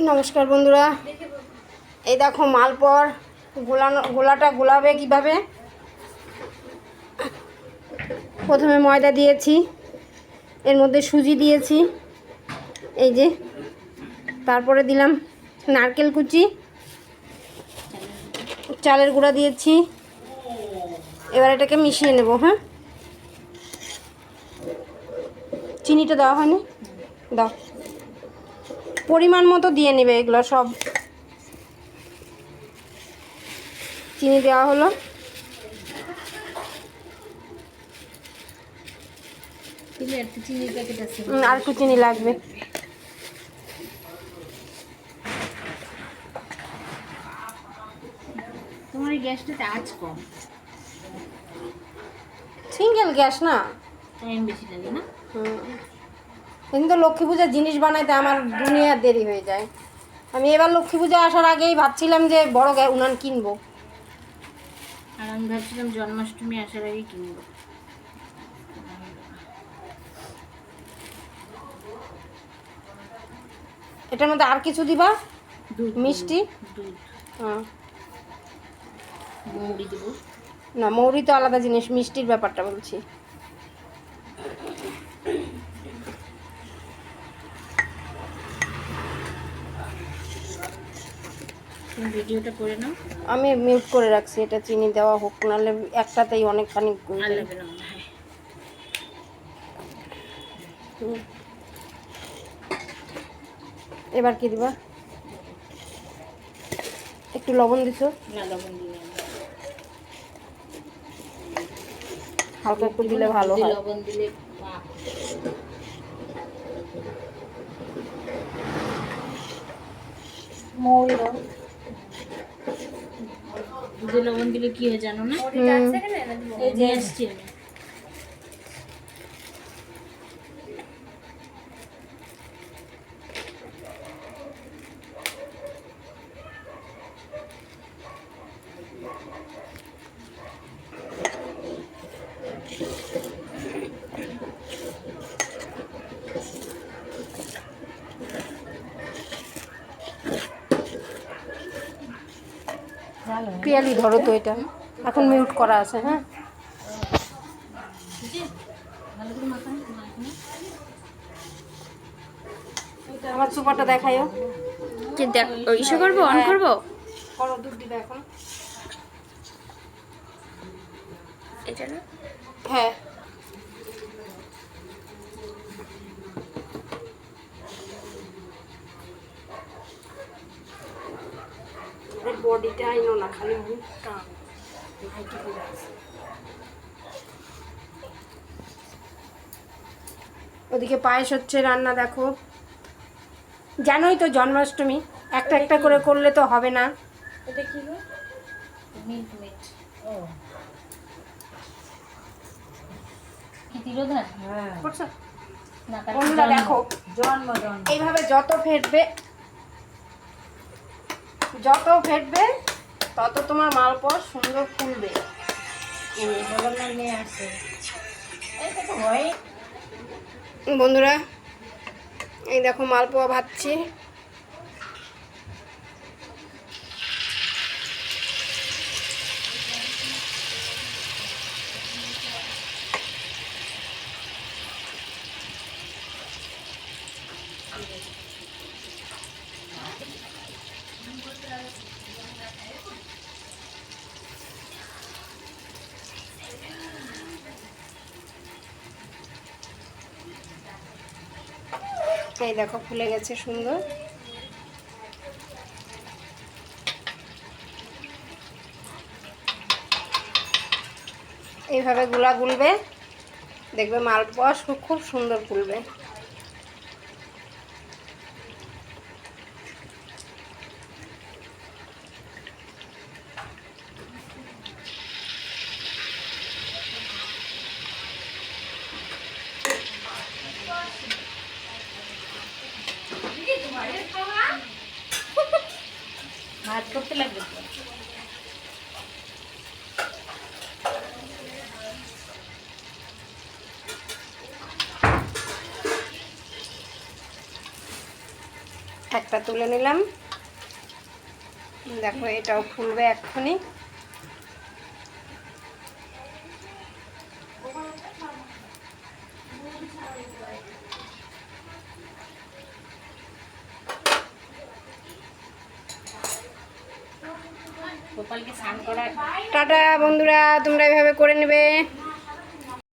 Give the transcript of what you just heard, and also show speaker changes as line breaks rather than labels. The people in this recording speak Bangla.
নমস্কার বন্ধুরা, এই দেখো মালপোয়ার গোলাটা গোলাবে কিভাবে। প্রথমে ময়দা দিয়েছি, এর মধ্যে সুজি দিয়েছি, এই যে, তারপরে দিলাম নারকেল কুচি, চালের গুঁড়া দিয়েছি। এবার এটাকে মিশিয়ে নেব। হ্যাঁ, চিনিটা দেওয়া হয়নি, দাও, পরিমাণ মতো দিয়ে নেবে। এগুলো সব চিনি দেওয়া হলো। আর একটু চিনি লাগবে।
তোমার এই গ্যাসটাতে আঁচ কম,
সিঙ্গেল গ্যাস না,
টাইম বেশি লাগে না।
কিন্তু লক্ষ্মী পূজার জিনিস বানাইতে আমার দুনিয়া দেরি হয়ে যায়। আমি এবার লক্ষ্মী পূজা আসার আগেই ভাবছিলাম যে বড় উনান কিনবো,
আর আমি ভাবছিলাম জন্মাষ্টমী আসার আগে কিনবো।
এটার মধ্যে আর কিছু দিবা?
দুধ,
মিষ্টি,
দুধ,
হ্যাঁ,
মৌরি দেবো।
না, মৌরি তো আলাদা জিনিস, মিষ্টির ব্যাপারটা বলছি।
ভিডিওটা করে নাও।
আমি মিউট করে রাখছি, এটা চিনি দেওয়া হোক, নাহলে একটাতেই অনেকখানি এবার কি দিবা? একটু লবণ দিছো?
না, লবণ দিলে
হালকা একটু দিলে ভালো হয়।
লবণ দিলে
মৌরি
দুধে লবণ দিলে কি হয় জানো না? এই যে আসছি আমি।
পিয়ালি ধরো তো, এটা এখন মিউট করা আছে। হ্যাঁ, আমার সুপারটা দেখাইও।
কি দেখ, ইসে করবো, অন করবো।
করো, দুধ দিবে এখন।
এটা না,
হ্যাঁ, বডিটা আইনো না, খালি মুখটা। ওদিকে পায়েস হচ্ছে, রান্না দেখো। জানোই তো জন্মাষ্টমী, একটা একটা করে করলে তো হবে না।
এটা কি গো? Milk meet. ও, কি তিরোধান? হ্যাঁ,
করছো?
না,
বন্ধুরা দেখো, এইভাবে যত ফেটবে তত তোমার মালপোয়া সুন্দর ফুলবে। বন্ধুরা, এই দেখো মালপোয়া ভাজছি। এই দেখো ফুলে গেছে সুন্দর। এইভাবে গুলা গুলবে, দেখবে মালপোয়া খুব সুন্দর ফুলবে।
ভাত করতে লাগবে তো।
একটা তুলে নিলাম। দেখো এটাও ফুলবে এক্ষুনি।
গোপালকে স্নান করা।
টাটা বন্ধুরা, তোমরা এভাবে করে নেবে।